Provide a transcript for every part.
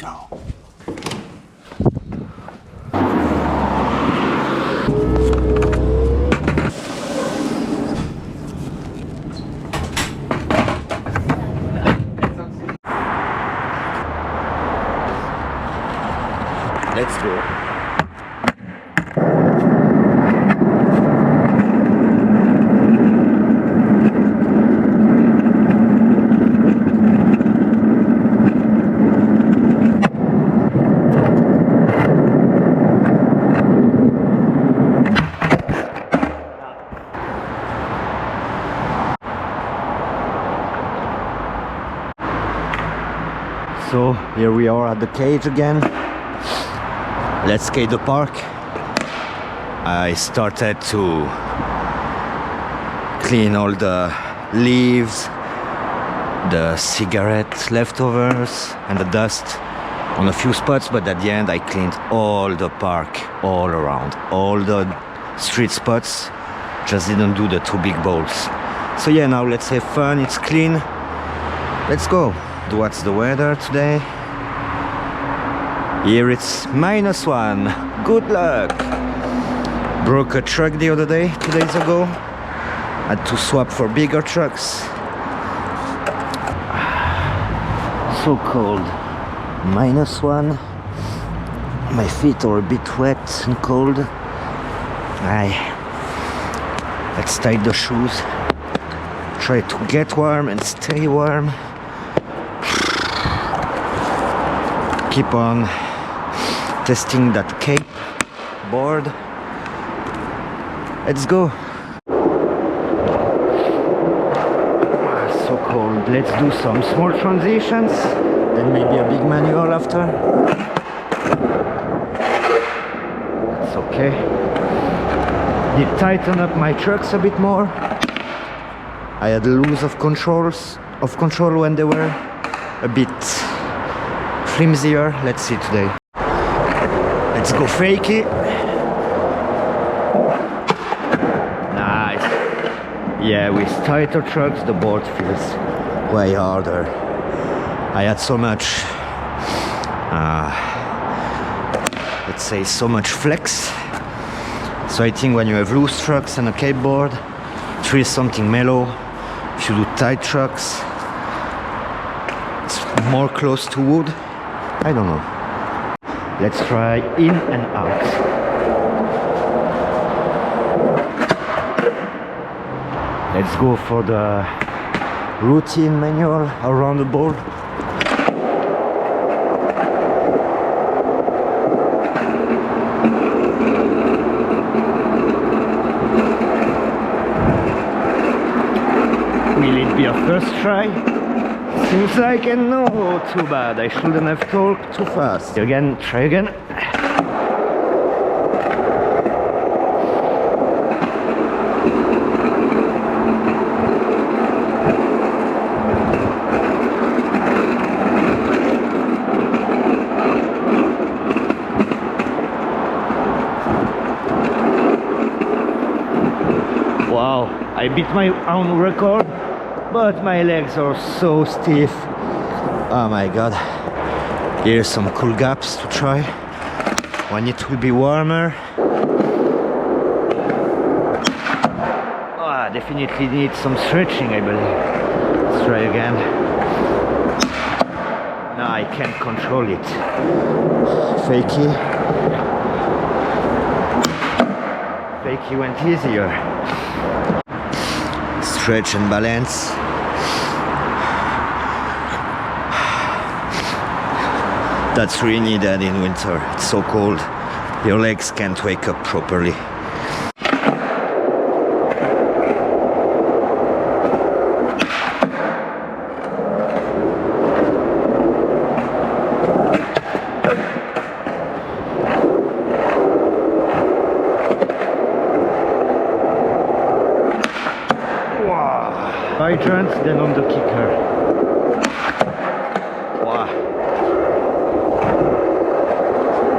go. Let's go. So here we are at the cage again. Let's skate the park. I started to clean all the leaves, the cigarette leftovers and the dust on a few spots, but at the end I cleaned all the park all around, all the street spots, just didn't do the two big bowls. So yeah, now let's have fun, it's clean, let's go. What's the weather today? Here it's -1. Good luck. Broke a truck the other day, 2 days ago. Had to swap for bigger trucks. So cold. -1. My feet are a bit wet and cold. Let's tie the shoes. Try to get warm and stay warm. Keep on testing that Kape board. Let's go. So cold. Let's do some small transitions, then maybe a big manual after. It's okay. Did tighten up my trucks a bit more. I had a loss of control when they were a bit flimsier. Let's see today. Let's go fakey. Nice. Yeah, with tighter trucks the board feels way harder. I had so much let's say so much flex. So I think when you have loose trucks and a Kape board, it feels something mellow. If you do tight trucks, it's more close to wood. I don't know. Let's try in and out. Let's go for the routine manual around the ball. Will it be a first try? Seems like I know. Too bad. I shouldn't have talked too fast. Again, try again. Wow, I beat my own record. But my legs are so stiff. Oh my god. Here's some cool gaps to try when it will be warmer. Oh, definitely need some stretching, I believe. Let's try again. No, I can't control it. Fakey. Fakey went easier. Stretch and balance. That's really needed in winter. It's so cold. Your legs can't wake up properly. Hydrant, then on the kicker. Wow.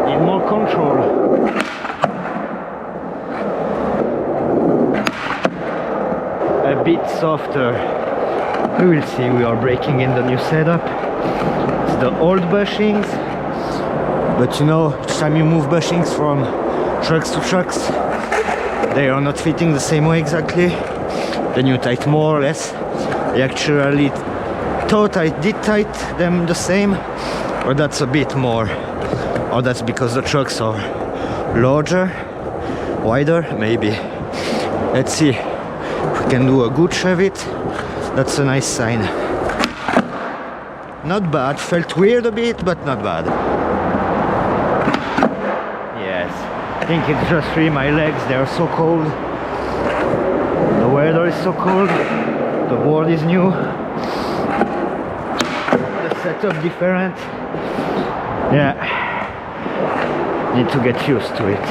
Need more control. A bit softer. We will see, we are breaking in the new setup. It's the old bushings. But you know, each time you move bushings from trucks to trucks, they are not fitting the same way exactly. Then you tight more or less. I actually thought I did tight them the same, or that's a bit more, or that's because the trucks are larger, wider, maybe. Let's see if we can do a good shove it. That's a nice sign. Not bad, felt weird a bit, but not bad. Yes, I think it's just really my legs, they are so cold. The weather is so cold, the board is new, the setup different. Yeah, need to get used to it.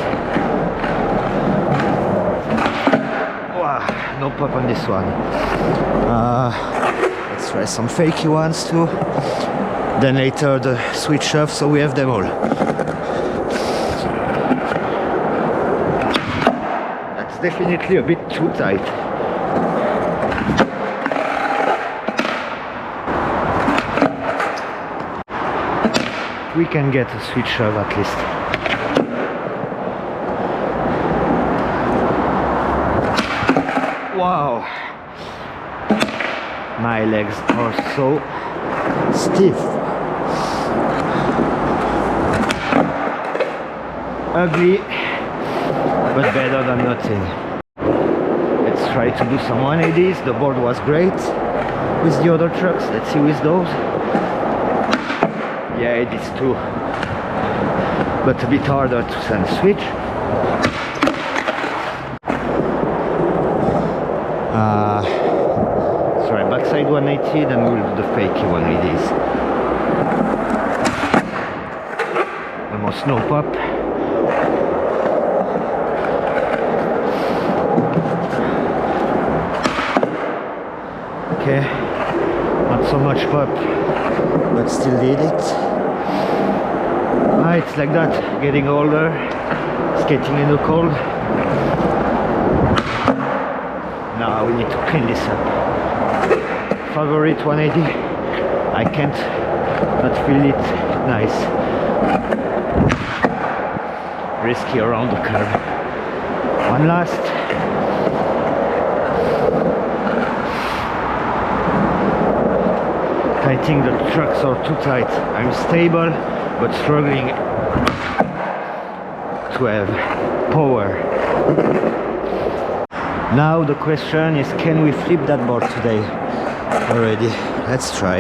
Wow, no pop on this one. Let's try some fakey ones too. Then later the switch shove, so we have them all. That's definitely a bit too tight. We can get a switch shove at least. Wow, my legs are so stiff. Ugly, but better than nothing. Let's try to do some 180s. The board was great with the other trucks. Let's see with those. Yeah, it is too, but a bit harder to send switch. Sorry, backside 180, then we'll do the fakey 180s. Almost no pop. Okay, not so much pop, but still did it. It's like that, getting older, skating in the cold. Now we need to clean this up. Favorite 180, I can't not feel it nice. Risky around the curve. One last. I think the trucks are too tight. I'm stable, but struggling to have power. Now the question is, can we flip that board today already? Let's try.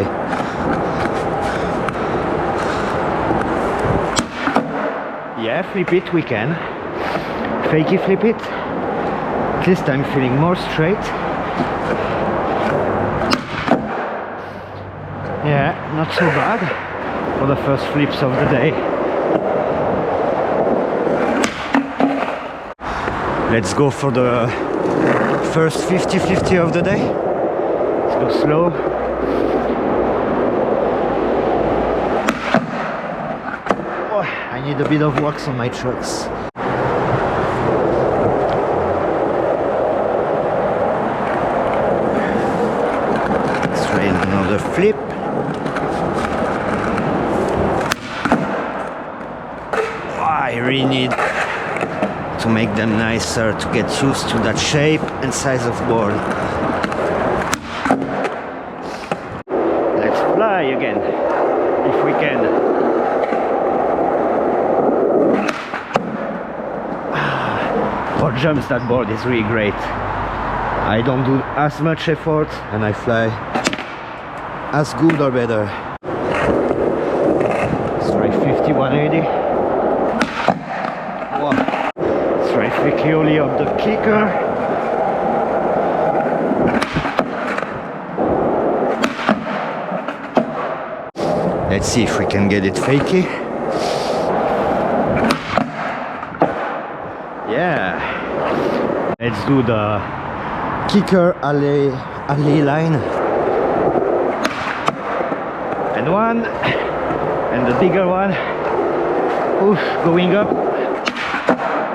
Yeah, flip it, we can. Fakey flip it. At least I'm feeling more straight. Yeah, not so bad for the first flips of the day. Let's go for the first 50-50 of the day. Let's go slow. Oh, I need a bit of wax on my trucks. Let's try another flip. I really need to make them nicer, to get used to that shape and size of board. Let's fly again, if we can. For jumps, that board is really great. I don't do as much effort and I fly as good or better. Let's try 50, 180. Quickly of the kicker. Let's see if we can get it fakey. Yeah. Let's do the kicker alley line. And one. And the bigger one. Oof, going up.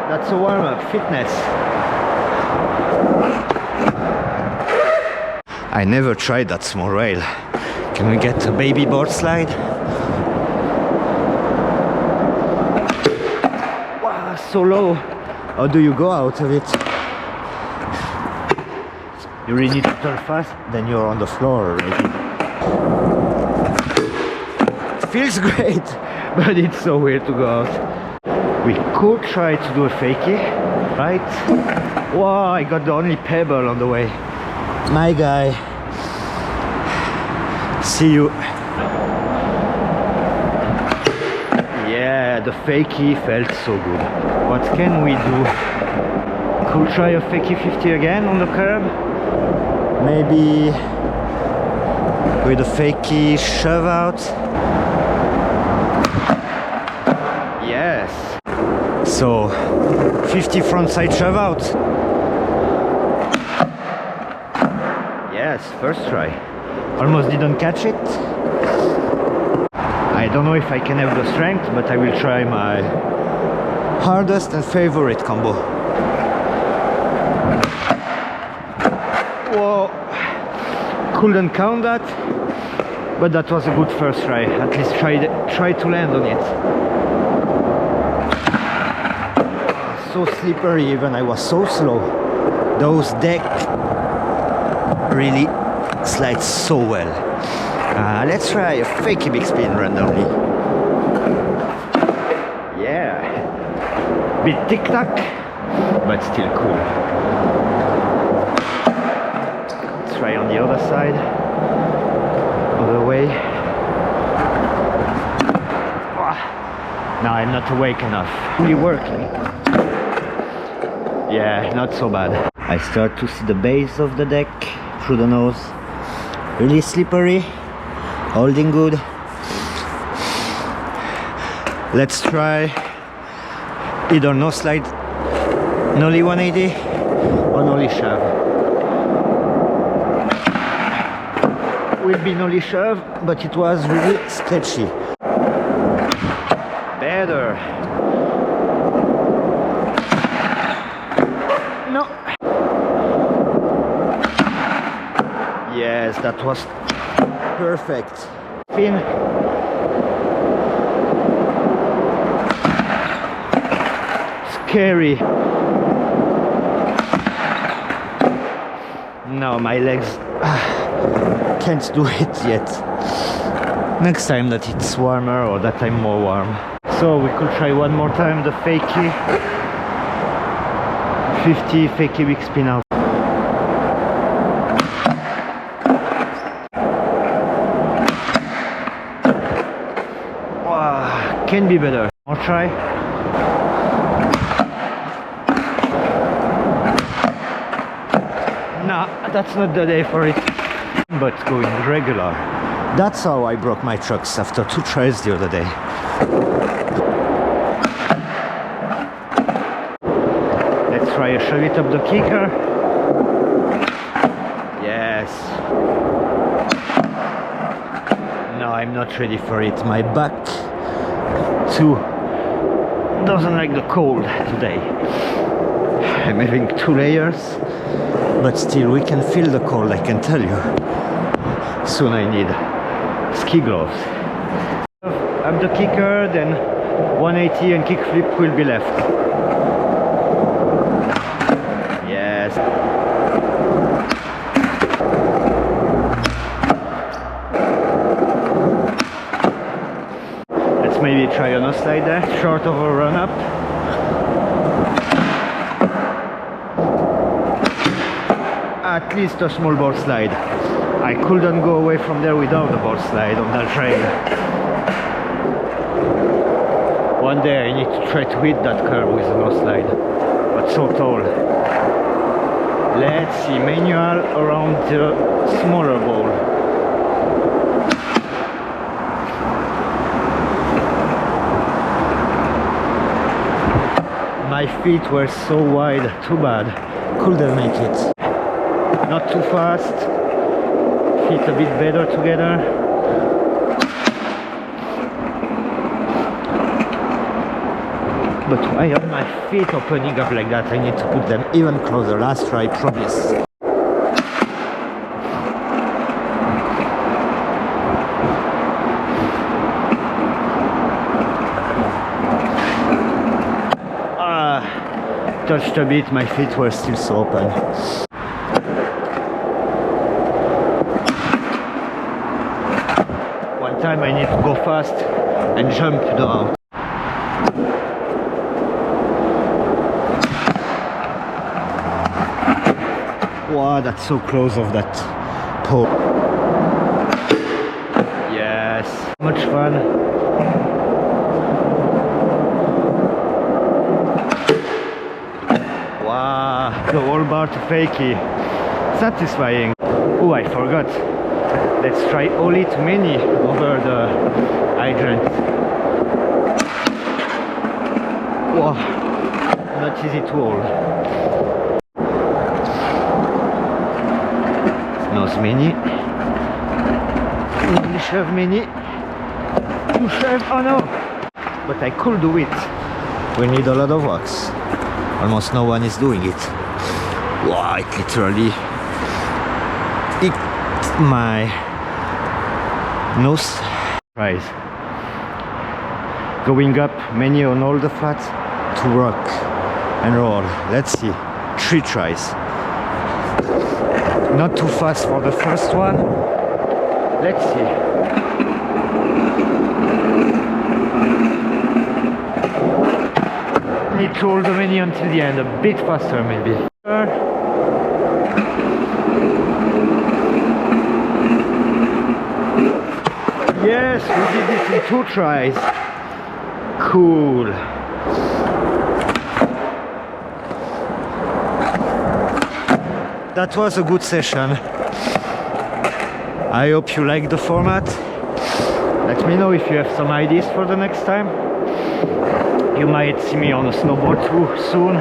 That's a warm-up, fitness. I never tried that small rail. Can we get a baby board slide? so low. How do you go out of it? You really need to turn fast, then you're on the floor already. It feels great, but it's so weird to go out. We could try to do a fakie, right? Wow, I got the only pebble on the way. My guy. See you. Yeah, the fakie felt so good. What can we do? Could try a fakie 50 again on the curb? Maybe with a fakie shove out? Yes. So 50 frontside shove out. Yes, first try. Almost didn't catch it. I don't know if I can have the strength, but I will try my hardest and favorite combo. Whoa, couldn't count that, but that was a good first try. At least try to land on it. So slippery, even I was so slow. Those deck really slide so well. Let's try a fakey big spin randomly. Yeah, bit tic tac, but still cool. Let's try on the other side, other way. No, I'm not awake enough. Really working. Yeah, not so bad. I start to see the base of the deck through the nose. Really slippery, holding good. Let's try either no slide, nollie 180 or nollie shove. Will be nollie shove, but it was really sketchy. Better. No. Yes, that was perfect. Spin. Scary. No, my legs can't do it yet. Next time that it's warmer or that I'm more warm. So we could try one more time the fakie 50 fakie big spin out. Wow, can be better. More try. Nah, that's not the day for it. But going regular. That's how I broke my trucks after 2 tries the other day. Let's try a shove it up the kicker. Yes. No, I'm not ready for it. My back too doesn't like the cold today. I'm having 2 layers, but still we can feel the cold, I can tell you. Soon I need ski gloves. Up the kicker, then 180 and kickflip will be left. Yes. Let's maybe try on a slide there, short of a run up. At least a small board slide. I couldn't go away from there without the board slide on that trail. One day I need to try to hit that curve with a no slide, but so tall. Let's see, manual around the smaller ball. My feet were so wide, too bad. Couldn't make it. Not too fast. Feet a bit better together. But why are my feet opening up like that? I need to put them even closer. Last try, promise. touched a bit, my feet were still so open. One time I need to go fast and jump down. Wow, that's so close of that pole. Yes, much fun. Wow, the whole bar to fakie. Satisfying. Oh, I forgot. Let's try only to mini over the hydrant. Wow, not easy to hold. Nose mini. English shove mini. You shove, oh no! But I could do it. We need a lot of wax. Almost no one is doing it. Wow, it literally hit my nose. Tries. Going up many on all the flats to rock and roll. Let's see. 3 tries. Not too fast for the first one. Let's see. Need to hold the menu until the end, a bit faster maybe. Yes, we did it in 2 tries. Cool. That was a good session. I hope you like the format. Let me know if you have some ideas for the next time. You might see me on a snowboard too soon.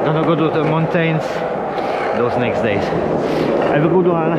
Gonna go to the mountains those next days. Have a good one.